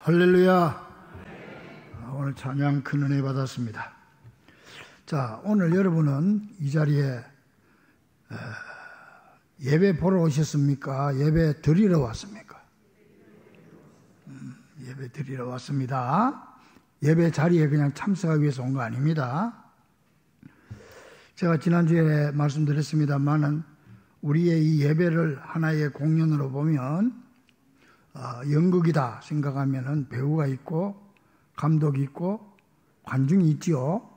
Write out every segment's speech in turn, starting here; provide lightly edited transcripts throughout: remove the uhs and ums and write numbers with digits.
할렐루야. 오늘 찬양 큰 은혜 받았습니다. 자, 오늘 여러분은 이 자리에 예배 보러 오셨습니까? 예배 드리러 왔습니까? 예배 드리러 왔습니다. 예배 자리에 그냥 참석하기 위해서 온 거 아닙니다. 제가 지난주에 말씀드렸습니다만은 우리의 이 예배를 하나의 공연으로 보면 연극이다 생각하면은 배우가 있고 감독이 있고 관중이 있지요.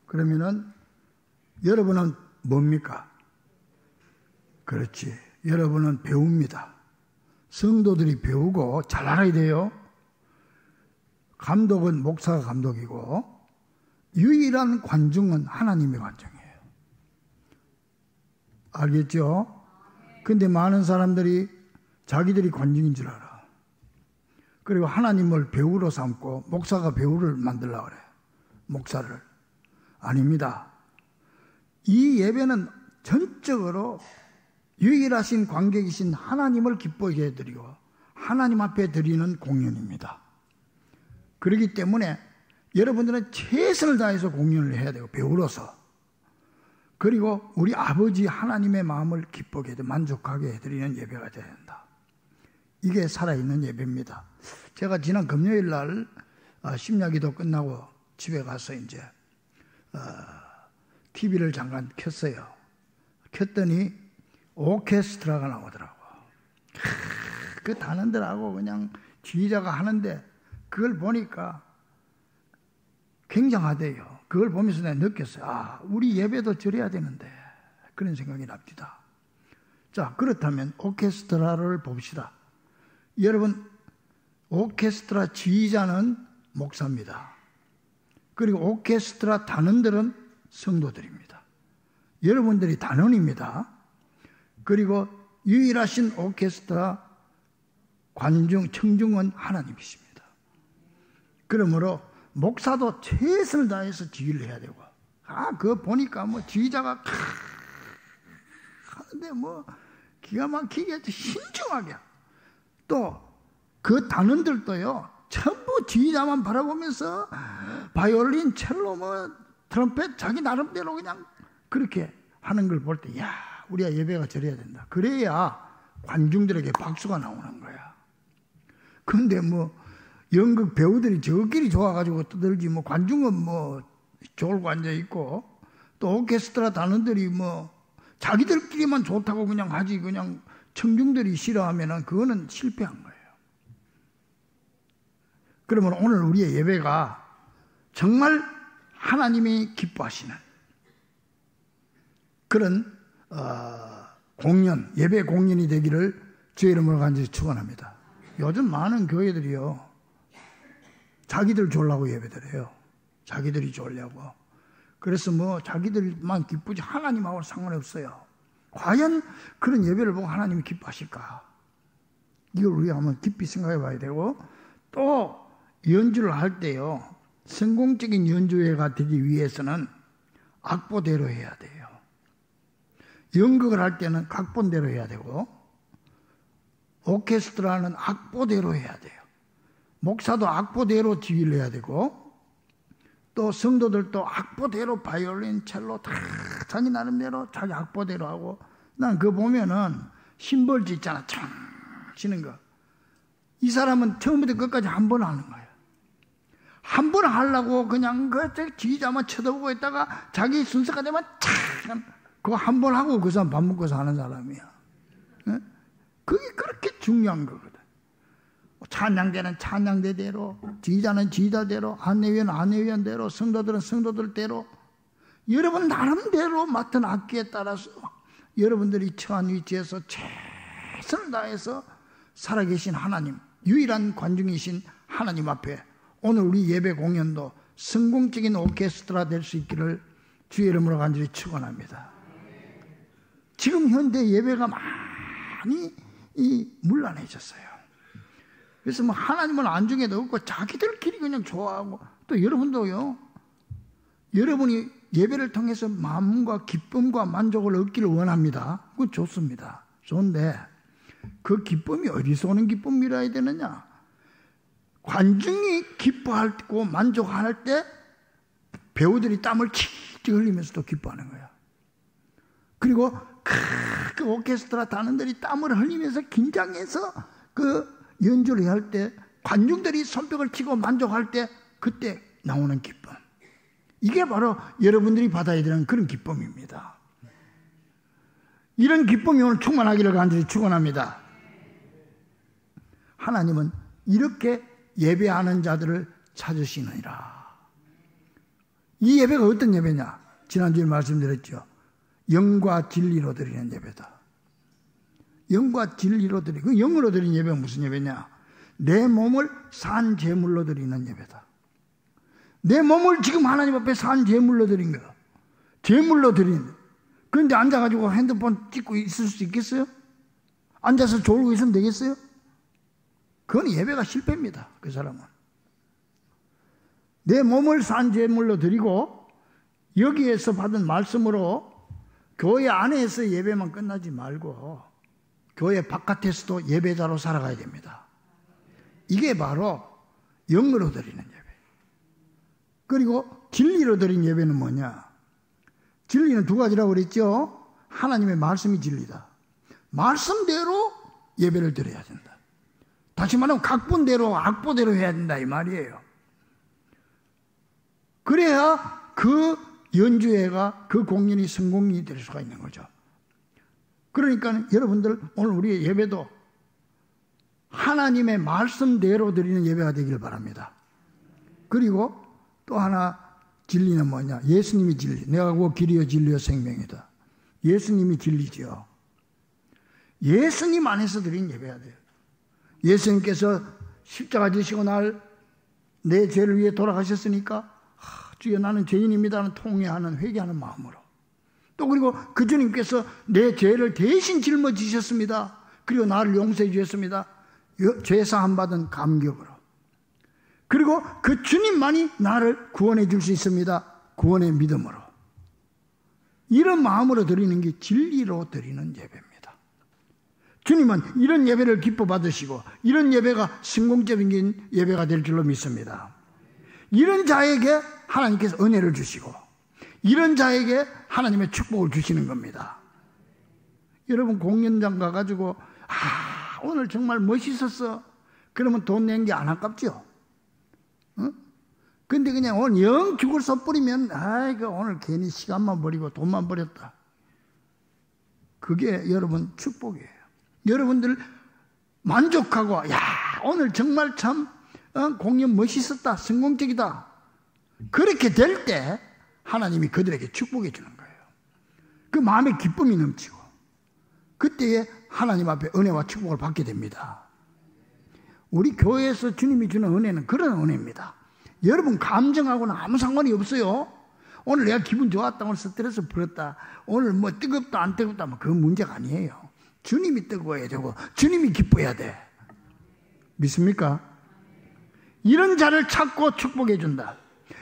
그러면은 여러분은 뭡니까? 그렇지. 여러분은 배우입니다. 성도들이 배우고 잘 알아야 돼요. 감독은 목사가 감독이고 유일한 관중은 하나님의 관중이에요. 알겠죠? 근데 많은 사람들이 자기들이 관중인 줄 알아. 그리고 하나님을 배우로 삼고 목사가 배우를 만들려고 그래. 목사를. 아닙니다. 이 예배는 전적으로 유일하신 관객이신 하나님을 기쁘게 해드리고 하나님 앞에 드리는 공연입니다. 그렇기 때문에 여러분들은 최선을 다해서 공연을 해야 되고 배우로서, 그리고 우리 아버지 하나님의 마음을 기쁘게 해드리고 만족하게 해드리는 예배가 되어야 된다. 이게 살아있는 예배입니다. 제가 지난 금요일 날 심야기도 끝나고 집에 가서 이제 TV를 잠깐 켰어요. 켰더니 오케스트라가 나오더라고. 그 단원들하고 그냥 지휘자가 하는데 그걸 보니까 굉장하대요. 그걸 보면서 내가 느꼈어요. 우리 예배도 저래야 되는데, 그런 생각이 납니다. 자, 그렇다면 오케스트라를 봅시다. 여러분, 오케스트라 지휘자는 목사입니다. 그리고 오케스트라 단원들은 성도들입니다. 여러분들이 단원입니다. 그리고 유일하신 오케스트라 관중, 청중은 하나님이십니다. 그러므로 목사도 최선을 다해서 지휘를 해야 되고, 그거 보니까 지휘자가 하는데 기가 막히게 신중하게, 또 그 단원들도요 전부 지휘자만 바라보면서 바이올린, 첼로, 트럼펫 자기 나름대로 그냥 그렇게 하는 걸 볼 때, 우리가 예배가 저래야 된다. 그래야 관중들에게 박수가 나오는 거야. 그런데 연극 배우들이 저끼리 좋아가지고 떠들지 관중은 졸고 앉아있고, 또 오케스트라 단원들이 자기들끼리만 좋다고 그냥 하지, 그냥 청중들이 싫어하면은 그거는 실패한 거예요. 그러면 오늘 우리의 예배가 정말 하나님이 기뻐하시는 그런 공연, 예배 공연이 되기를 주의 이름으로 간절히 축원합니다. 요즘 많은 교회들이요 자기들 좋으려고 예배드려요. 자기들이 좋으려고. 그래서 자기들만 기쁘지 하나님하고는 상관없어요. 과연 그런 예배를 보고 하나님이 기뻐하실까? 이걸 우리가 한번 깊이 생각해 봐야 되고, 또 연주를 할 때요 성공적인 연주회가 되기 위해서는 악보대로 해야 돼요. 연극을 할 때는 각본대로 해야 되고, 오케스트라는 악보대로 해야 돼요. 목사도 악보대로 지휘를 해야 되고, 또 성도들도 악보대로 바이올린, 첼로 다 자기 나름대로 자기 악보대로 하고, 난 그거 보면은 심벌지 있잖아, 창 치는 거. 이 사람은 처음부터 끝까지 한 번 하는 거예요. 한 번 하려고 그냥 지휘자만 쳐다보고 있다가 자기 순서가 되면 창 그거 한 번 하고 그 사람 밥 먹고서 하는 사람이야. 그게 그렇게 중요한 거거든. 찬양대는 찬양대대로, 지휘자는 지휘자대로, 안내위원은 안내위원대로, 성도들은 성도들대로, 여러분 나름대로 맡은 악기에 따라서 여러분들이 처한 위치에서 최선을 다해서 살아계신 하나님, 유일한 관중이신 하나님 앞에 오늘 우리 예배 공연도 성공적인 오케스트라 될 수 있기를 주의 이름으로 간절히 축원합니다. 지금 현대 예배가 많이 문란해졌어요. 그래서 하나님을 안중에도 없고 자기들끼리 그냥 좋아하고, 또 여러분도요, 여러분이 예배를 통해서 마음과 기쁨과 만족을 얻기를 원합니다. 그건 좋습니다. 좋은데 그 기쁨이 어디서 오는 기쁨이라 해야 되느냐? 관중이 기뻐하고 만족할 때 배우들이 땀을 칙칙 흘리면서 또 기뻐하는 거야. 그리고 그 오케스트라 단원들이 땀을 흘리면서 긴장해서 그 연주를 할 때 관중들이 손뼉을 치고 만족할 때 그때 나오는 기쁨. 이게 바로 여러분들이 받아야 되는 그런 기쁨입니다. 이런 기쁨이 오늘 충만하기를 간절히 축원합니다. 하나님은 이렇게 예배하는 자들을 찾으시느니라. 이 예배가 어떤 예배냐? 지난주에 말씀드렸죠. 영과 진리로 드리는 예배다. 영과 진리로 드리는, 그 영으로 드리는 예배가 무슨 예배냐? 내 몸을 산 제물로 드리는 예배다. 내 몸을 지금 하나님 앞에 산 제물로 드린 거야. 제물로 드리는. 그런데 앉아가지고 핸드폰 찍고 있을 수 있겠어요? 앉아서 졸고 있으면 되겠어요? 그건 예배가 실패입니다. 그 사람은. 내 몸을 산 제물로 드리고 여기에서 받은 말씀으로 교회 안에서 예배만 끝나지 말고 교회 바깥에서도 예배자로 살아가야 됩니다. 이게 바로 영으로 드리는 예배. 그리고 진리로 드린 예배는 뭐냐? 진리는 두 가지라고 그랬죠. 하나님의 말씀이 진리다. 말씀대로 예배를 드려야 된다. 다시 말하면 각본대로 악보대로 해야 된다 이 말이에요. 그래야 그 연주회가 그 공연이 성공이 될 수가 있는 거죠. 그러니까 여러분들 오늘 우리의 예배도 하나님의 말씀대로 드리는 예배가 되길 바랍니다. 그리고 또 하나 진리는 뭐냐? 예수님이 진리. 내가 그 길이요 진리요 생명이다. 예수님이 진리죠. 예수님 안에서 드린 예배가 돼요. 예수님께서 십자가 지시고 내 죄를 위해 돌아가셨으니까 주여 나는 죄인입니다는 통회하는 회개하는 마음으로 또 그리고 그 주님께서 내 죄를 대신 짊어지셨습니다. 그리고 나를 용서해 주셨습니다. 죄사함 받은 감격으로 그리고 그 주님만이 나를 구원해 줄 수 있습니다. 구원의 믿음으로 이런 마음으로 드리는 게 진리로 드리는 예배입니다. 주님은 이런 예배를 기뻐 받으시고 이런 예배가 성공적인 예배가 될 줄로 믿습니다. 이런 자에게 하나님께서 은혜를 주시고 이런 자에게 하나님의 축복을 주시는 겁니다. 여러분 공연장 가가지고 오늘 정말 멋있었어. 그러면 돈 낸 게 안 아깝죠? 근데 그냥 오늘 영 죽을 서 뿌리면 오늘 괜히 시간만 버리고 돈만 버렸다. 그게 여러분 축복이에요. 여러분들 만족하고 오늘 정말 참 공연 멋있었다. 성공적이다. 그렇게 될 때 하나님이 그들에게 축복해 주는 거예요. 그 마음에 기쁨이 넘치고 그때에 하나님 앞에 은혜와 축복을 받게 됩니다. 우리 교회에서 주님이 주는 은혜는 그런 은혜입니다. 여러분 감정하고는 아무 상관이 없어요. 오늘 내가 기분 좋았다. 오늘 스트레스 풀었다. 오늘 뭐 뜨겁다 안 뜨겁다. 그 문제가 아니에요. 주님이 뜨거워야 되고 주님이 기뻐야 돼. 믿습니까? 이런 자를 찾고 축복해 준다.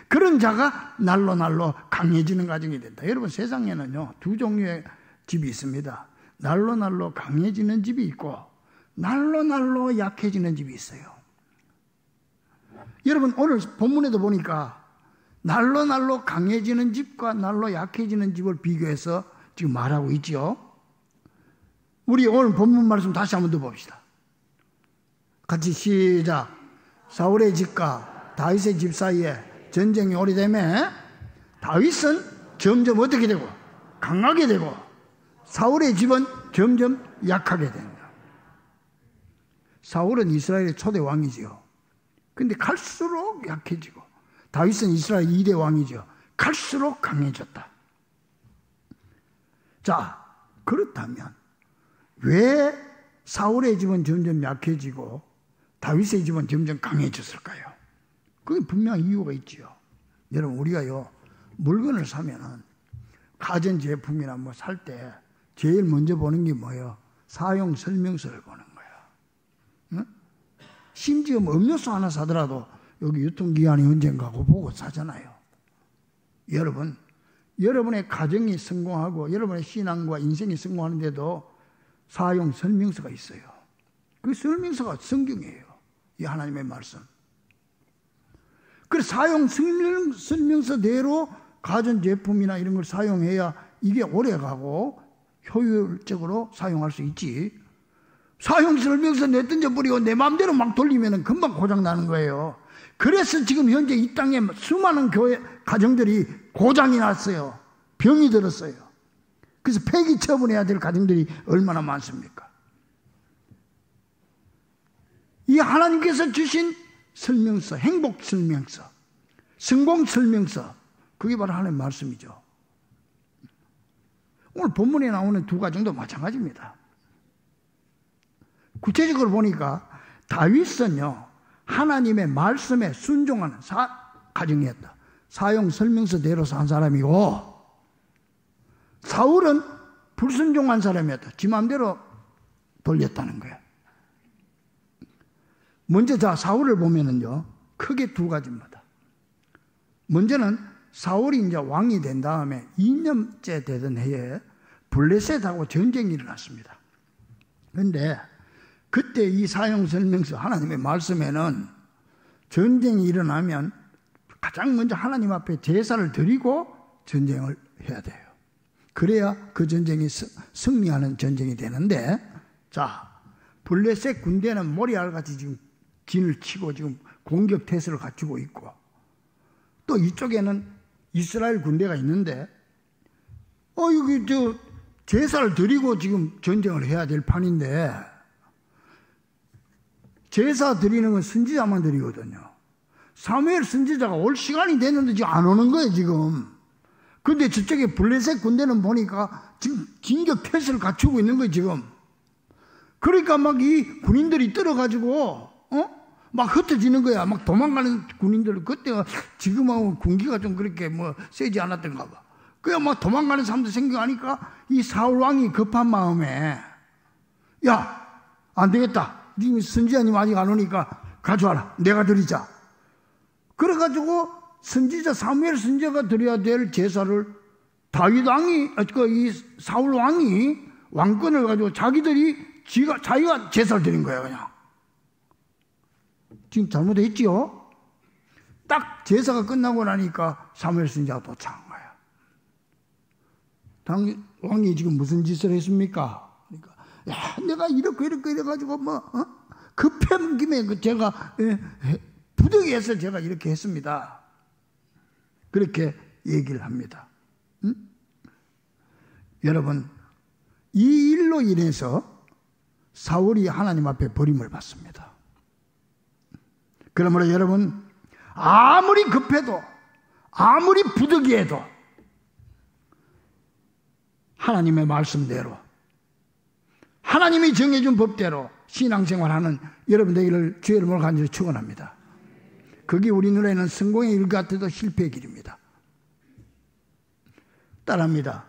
그런 자가 날로 날로 강해지는 과정이 된다. 여러분 세상에는요 두 종류의 집이 있습니다. 날로 날로 강해지는 집이 있고 날로 날로 약해지는 집이 있어요. 여러분 오늘 본문에도 보니까 날로 날로 강해지는 집과 날로 약해지는 집을 비교해서 지금 말하고 있죠. 우리 오늘 본문 말씀 다시 한번 더 봅시다. 같이 시작. 사울의 집과 다윗의 집 사이에 전쟁이 오래되면 다윗은 점점 어떻게 되고 강하게 되고 사울의 집은 점점 약하게 된다. 사울은 이스라엘의 초대 왕이지요. 근데 갈수록 약해지고 다윗은 이스라엘 2대 왕이죠. 갈수록 강해졌다. 자, 그렇다면 왜 사울의 집은 점점 약해지고 다윗의 집은 점점 강해졌을까요? 그게 분명 이유가 있지요. 여러분 우리가요 물건을 사면은 가전제품이나 뭐 살 때 제일 먼저 보는 게 뭐예요? 사용 설명서를 보는 거예요. 응? 심지어 뭐 음료수 하나 사더라도 여기 유통기한이 언젠가 하고 보고 사잖아요. 여러분, 여러분의 가정이 성공하고 여러분의 신앙과 인생이 성공하는데도 사용 설명서가 있어요. 그 설명서가 성경이에요. 이 하나님의 말씀. 그래서 사용 설명서대로 가전제품이나 이런 걸 사용해야 이게 오래가고 효율적으로 사용할 수 있지. 사용 설명서 내던져 버리고 내 마음대로 막 돌리면 금방 고장나는 거예요. 그래서 지금 현재 이 땅에 수많은 교회 가정들이 고장이 났어요. 병이 들었어요. 그래서 폐기 처분해야 될 가정들이 얼마나 많습니까? 이 하나님께서 주신 설명서, 행복 설명서, 성공 설명서, 그게 바로 하나님의 말씀이죠. 오늘 본문에 나오는 두 가정도 마찬가지입니다. 구체적으로 보니까 다윗은요, 하나님의 말씀에 순종하는 가정이었다. 사용 설명서대로 산 사람이고, 사울은 불순종한 사람이었다. 지 마음대로 돌렸다는 거예요. 먼저 사울을 보면은요, 크게 두 가지입니다. 먼저는 사울이 이제 왕이 된 다음에 2년째 되던 해에 블레셋하고 전쟁이 일어났습니다. 그런데 그때 이 사용 설명서 하나님의 말씀에는 전쟁이 일어나면 가장 먼저 하나님 앞에 제사를 드리고 전쟁을 해야 돼요. 그래야 그 전쟁이 승리하는 전쟁이 되는데, 자, 블레셋 군대는 모리알같이 지금 진을 치고 지금 공격 태세를 갖추고 있고, 또 이쪽에는 이스라엘 군대가 있는데, 여기 제사를 드리고 지금 전쟁을 해야 될 판인데, 제사 드리는 건 선지자만 드리거든요. 사무엘 선지자가 올 시간이 됐는데 지금 안 오는 거예요, 지금. 근데 저쪽에 블레셋 군대는 보니까 지금 진격 태세를 갖추고 있는 거예요, 지금. 그러니까 막 이 군인들이 떨어가지고, 막 흩어지는 거야. 막 도망가는 군인들. 그때가 지금하고 군기가 좀 그렇게 세지 않았던가 봐. 그냥 막 도망가는 사람도 생겨나니까 이 사울 왕이 급한 마음에, 야, 안 되겠다. 지금 선지자님 아직 안 오니까 가져와라. 내가 드리자. 그래가지고 선지자 사무엘 선지자가 드려야 될 제사를 다윗 왕이, 이 사울 왕이 왕권을 가지고 자기가 제사를 드린 거야, 그냥. 지금 잘못했지요? 딱 제사가 끝나고 나니까 사무엘 선지자가 도착한 거야. 왕이 지금 무슨 짓을 했습니까? 그러니까, 야, 내가 이렇게 이래가지고 급한 김에 제가 부득이해서 제가 이렇게 했습니다. 그렇게 얘기를 합니다. 여러분, 이 일로 인해서 사울이 하나님 앞에 버림을 받습니다. 그러므로 여러분, 아무리 급해도, 아무리 부득이해도 하나님의 말씀대로, 하나님이 정해준 법대로 신앙생활하는 여러분 되기를 주의 이름으로 간절히 축원합니다. 그게 우리 눈에는 성공의 일 같아도 실패의 길입니다. 따라합니다.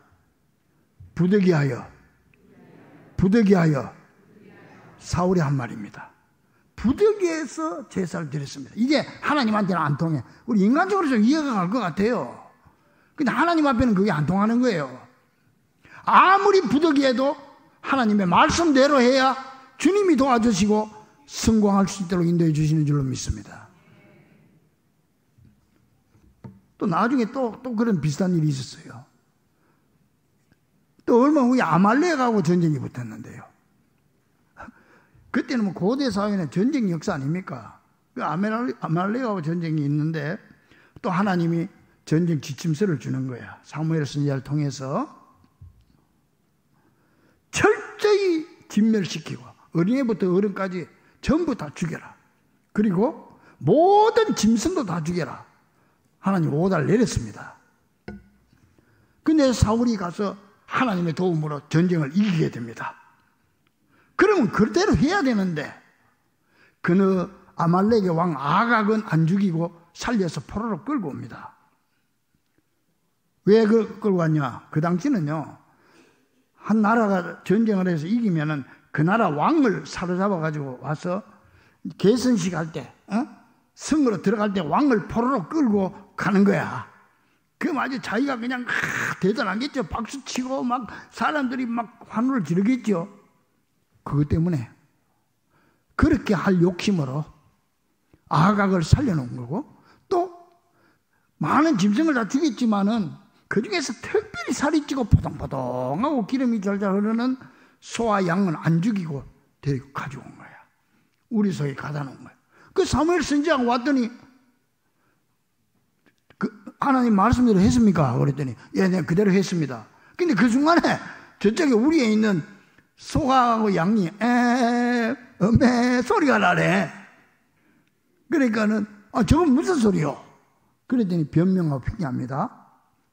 부득이하여 사울이 한 말입니다. 부득이해서 제사를 드렸습니다. 이게 하나님한테는 안 통해. 우리 인간적으로 좀 이해가 갈 것 같아요. 근데 하나님 앞에는 그게 안 통하는 거예요. 아무리 부득이해도 하나님의 말씀대로 해야 주님이 도와주시고 성공할 수 있도록 인도해 주시는 줄로 믿습니다. 또 나중에 또 그런 비슷한 일이 있었어요. 또 얼마 후에 아말렉하고 전쟁이 붙었는데요. 그때는 고대 사회는 전쟁 역사 아닙니까? 그 아말렉하고 전쟁이 있는데 또 하나님이 전쟁 지침서를 주는 거야. 사무엘 선지자를 통해서 철저히 진멸시키고 어린애부터 어른까지 전부 다 죽여라. 그리고 모든 짐승도 다 죽여라. 하나님 오다를 내렸습니다. 근데 사울이 가서 하나님의 도움으로 전쟁을 이기게 됩니다. 그러면 그대로 해야 되는데 그는 아말렉의 왕 아각은 안 죽이고 살려서 포로로 끌고 옵니다. 왜 끌고 왔냐? 그 당시는요, 한 나라가 전쟁을 해서 이기면은 그 나라 왕을 사로잡아가지고 와서 계선식 할 때, 성으로 들어갈 때 왕을 포로로 끌고 가는 거야. 그럼 아주 자기가 그냥 대단하겠죠. 박수 치고 막 사람들이 막 환호를 지르겠죠. 그것 때문에 그렇게 할 욕심으로 아각을 살려놓은 거고 또 많은 짐승을 다 죽였지만은 그 중에서 특별히 살이 찌고 포동포동하고 기름이 잘잘 흐르는 소와 양은 안 죽이고 데리고 가져온 거야. 우리 소에 가다 놓은 거야. 그 사무엘 선지자가 왔더니 그 하나님 말씀대로 했습니까? 그랬더니 예, 내가 그대로 했습니다. 근데 그 순간에 저쪽에 우리에 있는 소하고 양이 소리가 나네. 그러니까는 저건 무슨 소리요? 그랬더니 변명하고 핑계합니다.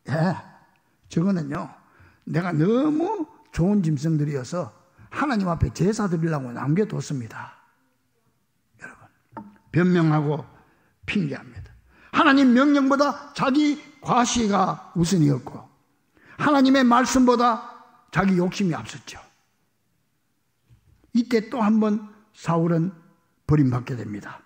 예, 저거는요 내가 너무 좋은 짐승들이어서 하나님 앞에 제사 드리려고 남겨뒀습니다. 여러분, 변명하고 핑계합니다. 하나님 명령보다 자기 과시가 우선이었고 하나님의 말씀보다 자기 욕심이 앞섰죠. 이때 또 한 번 사울은 버림받게 됩니다.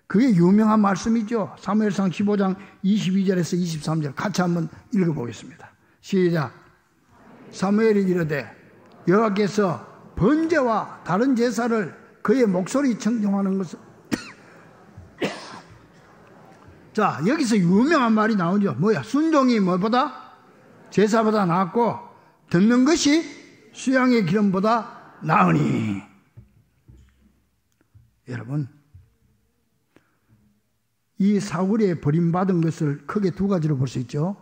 그게 유명한 말씀이죠. 사무엘상 15장 22절에서 23절 같이 한번 읽어보겠습니다. 시작. 사무엘이 이르되 여호와께서 번제와 다른 제사를 그의 목소리 청종하는 것을 자, 여기서 유명한 말이 나오죠. 뭐야? 순종이 뭐보다? 제사보다 낫고 듣는 것이 수양의 기름보다 나으니. 여러분, 이 사울이 버림받은 것을 크게 두 가지로 볼 수 있죠.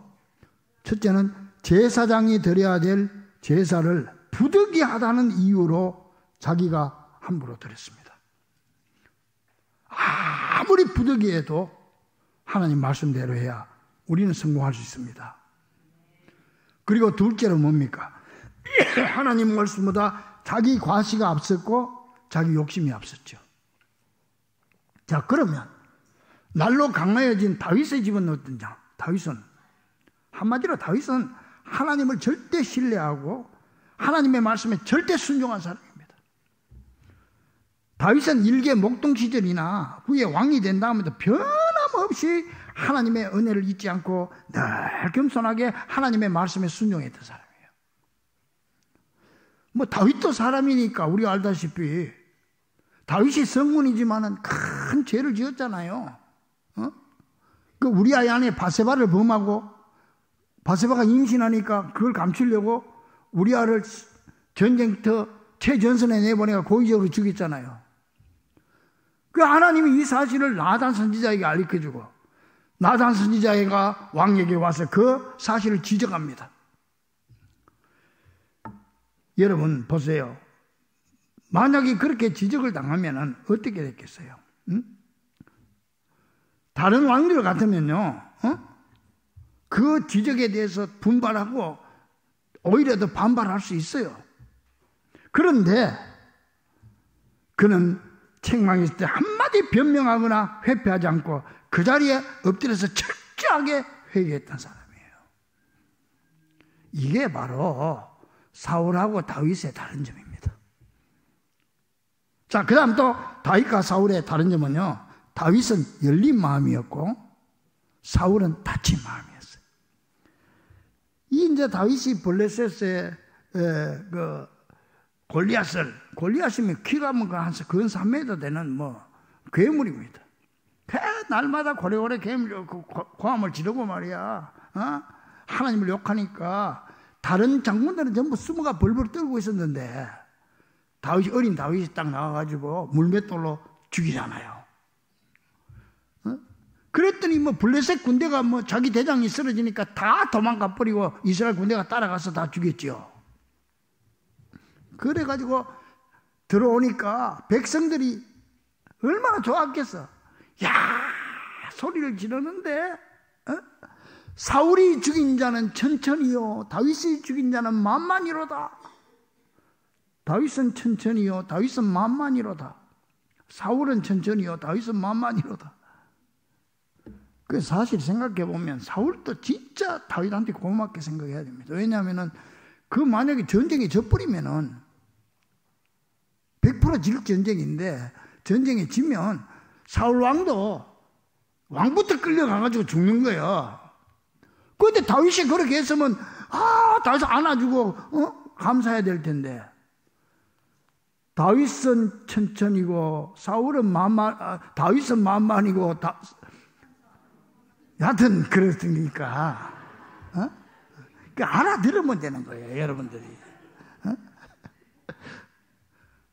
첫째는 제사장이 드려야 될 제사를 부득이하다는 이유로 자기가 함부로 드렸습니다. 아무리 부득이해도 하나님 말씀대로 해야 우리는 성공할 수 있습니다. 그리고 둘째로 뭡니까? 하나님 말씀보다 자기 과시가 앞섰고 자기 욕심이 앞섰죠. 자, 그러면 날로 강하여진 다윗의 집은 어떤냐? 다윗은 한마디로 다윗은 하나님을 절대 신뢰하고 하나님의 말씀에 절대 순종한 사람입니다. 다윗은 일개 목동 시절이나 후에 왕이 된 다음에도 변함없이 하나님의 은혜를 잊지 않고 늘 겸손하게 하나님의 말씀에 순종했던 사람이에요. 뭐 다윗도 사람이니까 우리가 알다시피 다윗이 성문이지만은 큰 죄를 지었잖아요. 그 우리아의 아내 바세바를 범하고 바세바가 임신하니까 그걸 감추려고 우리아를 전쟁터 최전선에 내보내가 고의적으로 죽였잖아요. 그 하나님이 이 사실을 나단 선지자에게 알려주고 나단 선지자가 왕에게 와서 그 사실을 지적합니다. 여러분 보세요. 만약에 그렇게 지적을 당하면 어떻게 됐겠어요? 응? 다른 왕들 같으면요, 그 지적에 대해서 분발하고 오히려 더 반발할 수 있어요. 그런데 그는 책망했을 때 한마디 변명하거나 회피하지 않고 그 자리에 엎드려서 철저하게 회개했던 사람이에요. 이게 바로 사울하고 다윗의 다른 점입니다. 자, 그 다음 또 다윗과 사울의 다른 점은요, 다윗은 열린 마음이었고 사울은 닫힌 마음이었어요. 이제 다윗이 블레셋의 그 골리앗이면 키가 뭐 한 근 3m 되는 뭐 괴물입니다. 날마다 고래고래 괴물 고함을 지르고 말이야. 하나님을 욕하니까 다른 장군들은 전부 숨어가 벌벌 떨고 있었는데 어린 다윗이 딱 나와가지고 물맷돌로 죽이잖아요. 그랬더니 뭐 블레셋 군대가 뭐 자기 대장이 쓰러지니까 다 도망가 버리고 이스라엘 군대가 따라가서 다 죽였죠. 그래가지고 들어오니까 백성들이 얼마나 좋았겠어. 야, 소리를 지르는데 사울이 죽인 자는 천천히요 다윗이 죽인 자는 만만이로다. 다윗은 천천히요 다윗은 만만이로다. 사울은 천천히요 다윗은 만만이로다. 그 사실 생각해 보면 사울도 진짜 다윗한테 고맙게 생각해야 됩니다. 왜냐하면은 그 만약에 전쟁에 져버리면은 100% 질 전쟁인데 전쟁에 지면 사울 왕도 왕부터 끌려가가지고 죽는 거예요. 그런데 다윗이 그렇게 했으면 다윗 안아주고 감사해야 될 텐데 다윗은 천천히고 사울은 다윗은 만만이고 여하튼 그렇으니까 그 알아들으면 되는 거예요, 여러분들이.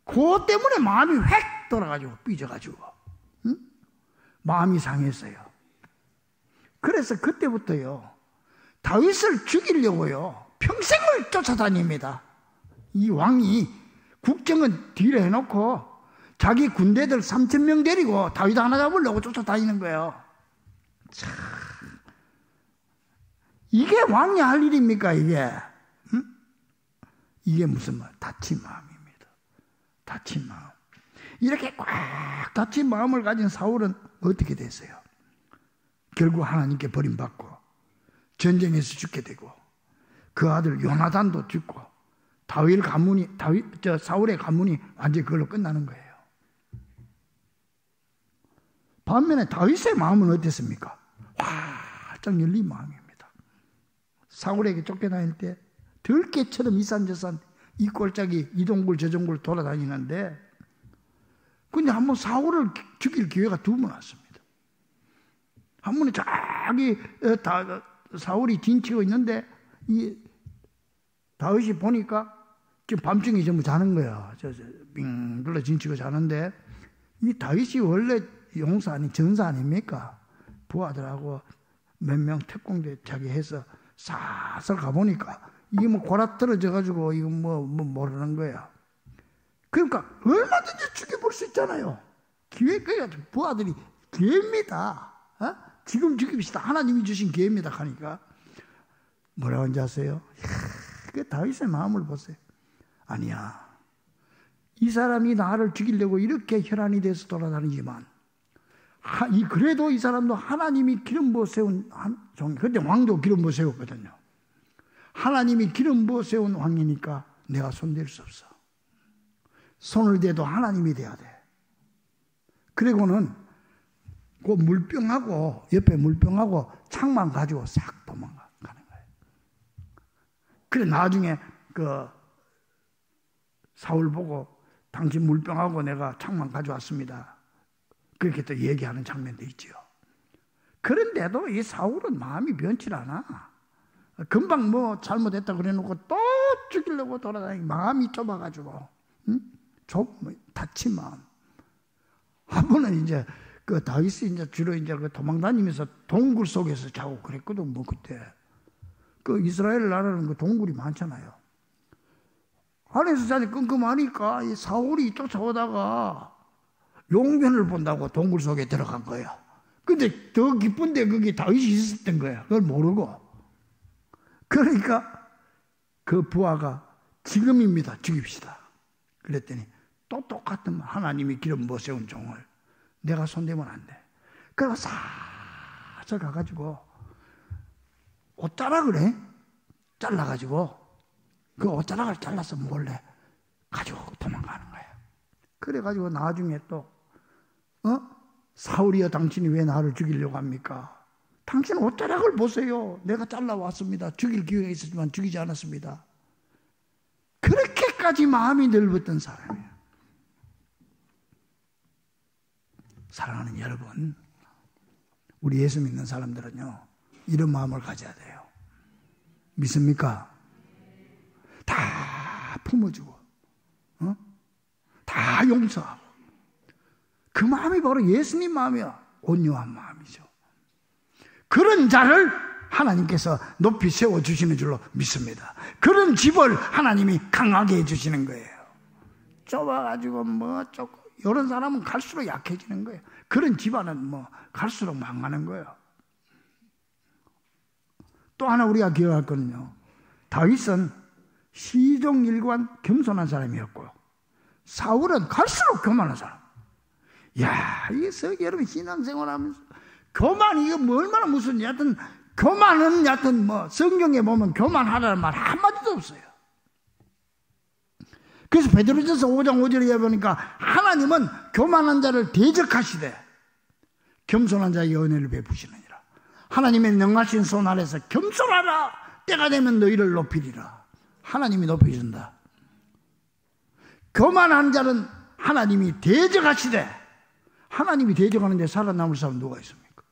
그것 때문에 마음이 획 돌아가지고 삐져가지고 마음이 상했어요. 그래서 그때부터요, 다윗을 죽이려고요 평생을 쫓아다닙니다. 이 왕이 국정은 뒤로 해놓고 자기 군대들 3,000명 데리고 다윗 하나 잡으려고 쫓아다니는 거예요. 참, 이게 왕이 할 일입니까 이게? 이게 무슨 말? 다친 마음입니다. 다친 마음. 이렇게 꽉 다친 마음을 가진 사울은 어떻게 됐어요? 결국 하나님께 버림받고 전쟁에서 죽게 되고, 그 아들 요나단도 죽고, 사울의 가문이 완전히 그걸로 끝나는 거예요. 반면에 다윗의 마음은 어땠습니까? 활짝 열린 마음입니다. 사울에게 쫓겨다닐 때 들깨처럼 이산저산 이 꼴짝이 이 동굴 저 동굴 돌아다니는데, 근데 한번 사울을 죽일 기회가 두 번 왔습니다. 한 번에 저기 사울이 진치고 있는데 이 다윗이 보니까 지금 밤중에 전부 자는 거야. 빙 둘러 진치고 자는데, 이 다윗이 원래 용사 아니 전사 아닙니까? 부하들하고 몇 명 특공대 자기 해서 사설 가보니까 이게 뭐 고라 떨어져 가지고 이거 뭐 모르는 거야. 그러니까 얼마든지 죽여볼 수 있잖아요. 기회가 부하들이 기회입니다. 지금 죽입시다. 하나님이 주신 기회입니다. 하니까 뭐라고 하는지 아세요? 그 다윗의 마음을 보세요. 아니야, 이 사람이 나를 죽이려고 이렇게 혈안이 돼서 돌아다니지만 그래도 이 사람도 하나님이 기름 부어 세운 그때 왕도 기름 부어 세웠거든요. 하나님이 기름 부어 세운 왕이니까 내가 손댈 수 없어. 손을 대도 하나님이 돼야 돼. 그리고는 그 물병하고 옆에 물병하고 창만 가지고 싹 도망가는 거예요. 그래 나중에 그 사울 보고 당신 물병하고 내가 창만 가져왔습니다. 그렇게 또 얘기하는 장면도 있죠. 그런데도 이 사울은 마음이 변치 않아. 금방 뭐 잘못했다 그래놓고 또 죽이려고 돌아다니고 마음이 좁아가지고 다친 마음. 한 번은 이제 그 다윗이 이제 주로 이제 그 도망다니면서 동굴 속에서 자고 그랬거든. 뭐 그때 그 이스라엘 나라는 그 동굴이 많잖아요. 안에서 자기 끙끙하니까 이 사울이 쫓아오다가 용변을 본다고 동굴 속에 들어간 거야. 근데 더 기쁜데 거기 다윗이 있었던 거야. 그걸 모르고. 그러니까 그 부하가 지금입니다. 죽입시다. 그랬더니 또 똑같은 하나님이 기름 부어 세운 종을 내가 손대면 안 돼. 그래서 살짝 가가지고 옷자락을 해. 잘라가지고 그 옷자락을 잘라서 몰래 가지고 도망가는 거예요. 그래가지고 나중에 또 사울이여 당신이 왜 나를 죽이려고 합니까? 당신 옷자락을 보세요. 내가 잘라왔습니다. 죽일 기회가 있었지만 죽이지 않았습니다. 그렇게까지 마음이 넓었던 사람이에요. 사랑하는 여러분, 우리 예수 믿는 사람들은요 이런 마음을 가져야 돼요. 믿습니까? 다 품어주고 다 용서하고, 그 마음이 바로 예수님 마음이야. 온유한 마음이죠. 그런 자를 하나님께서 높이 세워주시는 줄로 믿습니다. 그런 집을 하나님이 강하게 해주시는 거예요. 좁아가지고 이런 사람은 갈수록 약해지는 거예요. 그런 집안은 갈수록 망하는 거예요. 또 하나 우리가 기억할 거는요, 다윗은 시종일관 겸손한 사람이었고, 사울은 갈수록 교만한 사람. 야, 이게 여러분 신앙생활하면서 교만, 이거 뭐 얼마나 무슨, 여하튼 교만은 여하튼 성경에 보면 교만하라는 말 한마디도 없어요. 그래서 베드로전서 5장 5절에 보니까 하나님은 교만한 자를 대적하시되 겸손한 자에게 은혜를 베푸시느니라. 하나님의 능하신 손 아래서 겸손하라. 때가 되면 너희를 높이리라. 하나님이 높여준다. 교만한 자는 하나님이 대적하시되, 하나님이 대적하는데 살아남을 사람 누가 있습니까?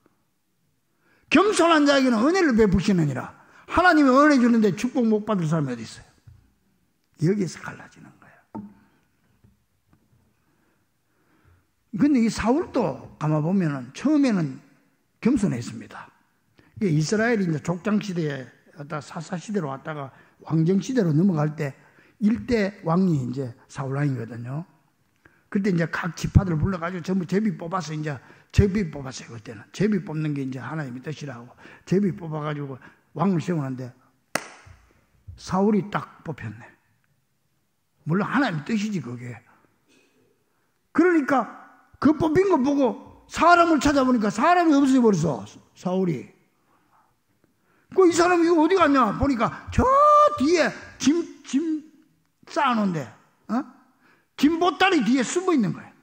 겸손한 자에게는 은혜를 베푸시느니라. 하나님이 은혜 주는데 축복 못 받을 사람이 어디 있어요? 여기에서 갈라지는 거예요. 근데 이 사울도 가만 보면은 처음에는 겸손했습니다. 이스라엘이 이제 족장 시대에 왔다 사사 시대로 왔다가 왕정 시대로 넘어갈 때 1대 왕이 이제 사울 왕이거든요. 그때 이제 각 지파들 불러가지고 전부 제비 뽑아서 이제 제비 뽑았어요. 그때는 제비 뽑는 게 이제 하나님의 뜻이라고 제비 뽑아가지고 왕을 세우는데 사울이 딱 뽑혔네. 물론 하나님의 뜻이지 그게. 그러니까 그 뽑힌 거 보고 사람을 찾아보니까 사람이 없어져 버렸어. 사울이. 그 이 사람이 이거 어디 갔냐 보니까 저 뒤에 짐 쌓아놓은데 짐 보따리 뒤에 숨어 있는 거예요.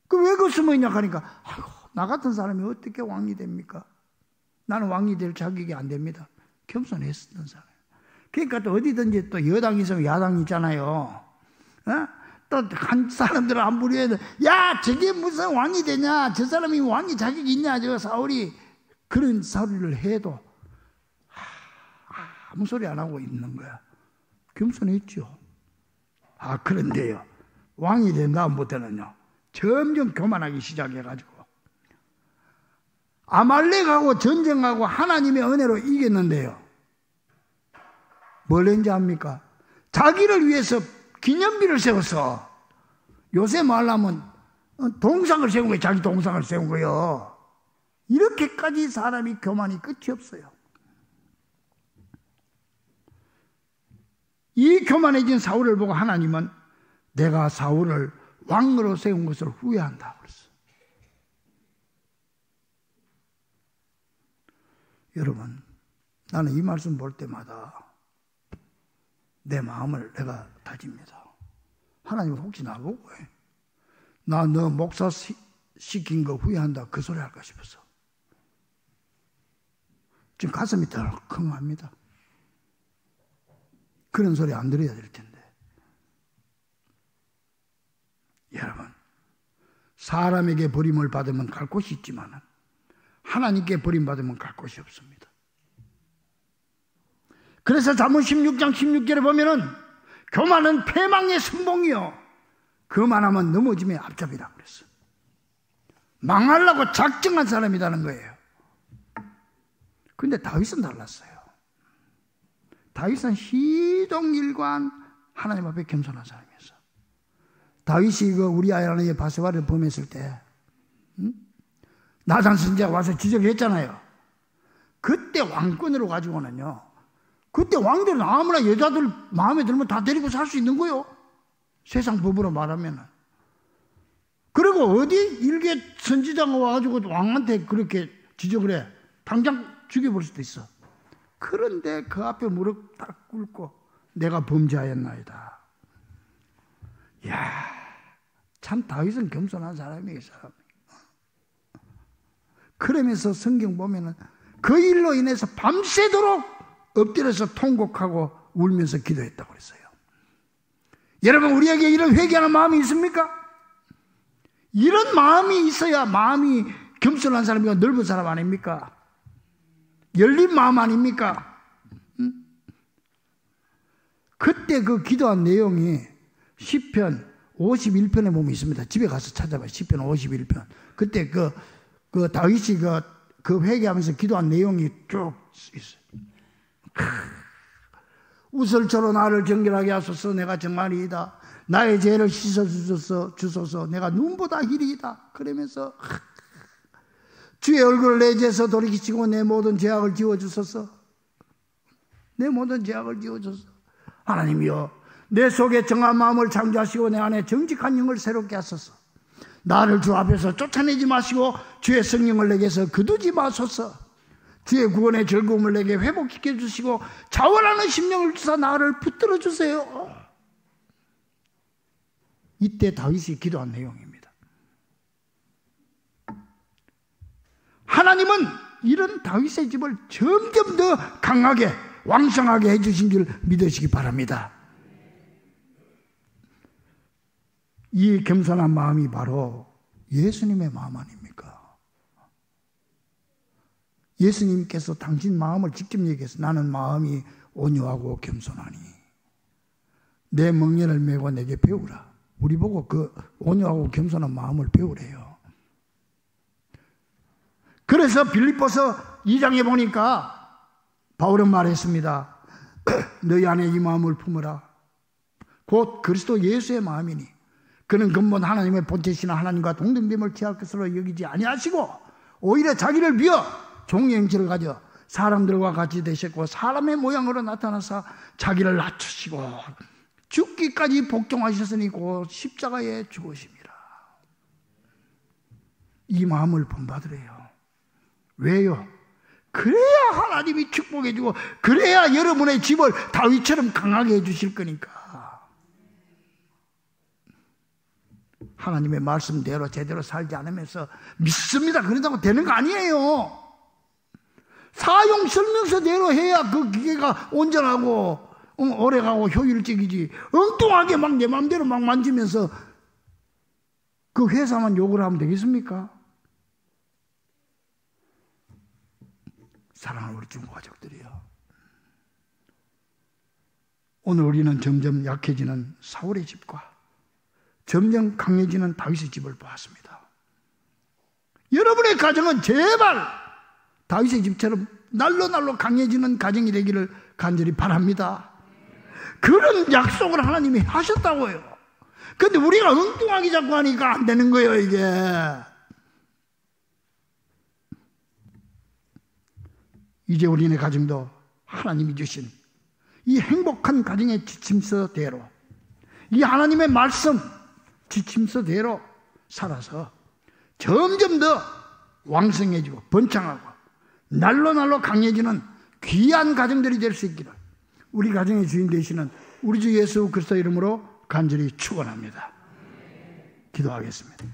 그 왜 그 숨어 있냐 하니까 아이고, 나 같은 사람이 어떻게 왕이 됩니까? 나는 왕이 될 자격이 안 됩니다. 겸손했었던 사람. 그러니까 또 어디든지 또 여당이 있으면 야당이 있잖아요. 또 한 사람들은 안 부려야 돼. 야, 저게 무슨 왕이 되냐? 저 사람이 왕이 자격이 있냐? 저 사울이 그런 소리를 해도 아무 소리 안 하고 있는 거야. 겸손했죠. 그런데요. 왕이 된 다음부터는요. 점점 교만하기 시작해가지고 아말렉하고 전쟁하고 하나님의 은혜로 이겼는데요. 뭘 했는지 압니까? 자기를 위해서 기념비를 세웠어. 요새 말하면 동상을 세운 거예요. 자기 동상을 세운 거예요. 이렇게까지 사람이 교만이 끝이 없어요. 이 교만해진 사울을 보고 하나님은 내가 사울을 왕으로 세운 것을 후회한다 그랬어. 여러분, 나는 이 말씀 볼 때마다 내 마음을 내가 다집니다. 하나님은 혹시 나보고 나 너 목사 시킨 거 후회한다 그 소리 할까 싶어서 지금 가슴이 덜컹합니다. 그런 소리 안 들어야 될 텐데. 여러분, 사람에게 버림을 받으면 갈 곳이 있지만 하나님께 버림받으면 갈 곳이 없습니다. 그래서 잠언 16장 16절에 보면은 교만은 패망의 선봉이요 그만하면 넘어짐의 앞잡이라고 그랬어. 망하려고 작정한 사람이라는 거예요. 근데 다윗은 달랐어요. 다윗은 희동일관 하나님 앞에 겸손한 사람이었어. 다윗이 그 우리아의 바세바를 범했을 때 나단 선지자가 와서 지적했잖아요. 그때 왕권으로 가지고는요. 그때 왕들은 아무나 여자들 마음에 들면 다 데리고 살 수 있는 거요. 세상 법으로 말하면. 그리고 어디 일개 선지자가 와가지고 왕한테 그렇게 지적을 해. 당장 죽여볼 수도 있어. 그런데 그 앞에 무릎 딱 꿇고 내가 범죄하였나이다. 이야, 참 다윗은 겸손한 사람이에요. 사람. 그러면서 성경 보면은 그 일로 인해서 밤새도록 엎드려서 통곡하고 울면서 기도했다고 그랬어요. 여러분, 우리에게 이런 회개하는 마음이 있습니까? 이런 마음이 있어야 마음이 겸손한 사람이고 넓은 사람 아닙니까? 열린 마음 아닙니까? 그때 그 기도한 내용이 시편 51편에 보면 있습니다. 집에 가서 찾아봐요. 시편 51편. 그때 그 다윗이 그 회개하면서 기도한 내용이 쭉 있어요. 우설초로 나를 정결하게 하소서. 내가 정말이다. 나의 죄를 씻어주소서. 내가 눈보다 희리이다. 그러면서 주의 얼굴을 내 죄에서 돌이키시고 내 모든 죄악을 지워주소서. 내 모든 죄악을 지워주소서. 하나님이여, 내 속에 정한 마음을 창조하시고 내 안에 정직한 영을 새롭게 하소서. 나를 주 앞에서 쫓아내지 마시고 주의 성령을 내게서 거두지 마소서. 주의 구원의 즐거움을 내게 회복시켜 주시고 자원하는 심령을 주사 나를 붙들어 주세요. 이때 다윗이 기도한 내용입니다. 하나님은 이런 다윗의 집을 점점 더 강하게 왕성하게 해주신 줄 믿으시기 바랍니다. 이 겸손한 마음이 바로 예수님의 마음 아닙니까? 예수님께서 당신 마음을 직접 얘기해서 나는 마음이 온유하고 겸손하니 내 멍에를 메고 내게 배우라. 우리 보고 그 온유하고 겸손한 마음을 배우래요. 그래서 빌립보서 2장에 보니까 바울은 말했습니다. 너희 안에 이 마음을 품으라. 곧 그리스도 예수의 마음이니 그는 근본 하나님의 본체시나 하나님과 동등됨을 취할 것으로 여기지 아니하시고 오히려 자기를 비어 종의 형체를 가져 사람들과 같이 되셨고 사람의 모양으로 나타나사 자기를 낮추시고 죽기까지 복종하셨으니 곧 십자가에 죽으십니다. 이 마음을 본받으래요. 왜요? 그래야 하나님이 축복해 주고 그래야 여러분의 집을 다윗처럼 강하게 해 주실 거니까. 하나님의 말씀대로 제대로 살지 않으면서 믿습니다 그런다고 되는 거 아니에요. 사용 설명서대로 해야 그 기계가 온전하고 오래가고 효율적이지. 엉뚱하게 막 내 마음대로 막 만지면서 그 회사만 욕을 하면 되겠습니까? 사랑하는 우리 중고 가족들이요, 오늘 우리는 점점 약해지는 사울의 집과 점점 강해지는 다윗의 집을 보았습니다. 여러분의 가정은 제발 다윗의 집처럼 날로 강해지는 가정이 되기를 간절히 바랍니다. 그런 약속을 하나님이 하셨다고요. 근데 우리가 엉뚱하게 자꾸 하니까 안 되는 거예요, 이게. 이제 우리네 가정도 하나님이 주신 이 행복한 가정의 지침서대로, 이 하나님의 말씀 지침서대로 살아서 점점 더 왕성해지고 번창하고 날로 강해지는 귀한 가정들이 될 수 있기를 우리 가정의 주인 되시는 우리 주 예수 그리스도 이름으로 간절히 축원합니다. 기도하겠습니다.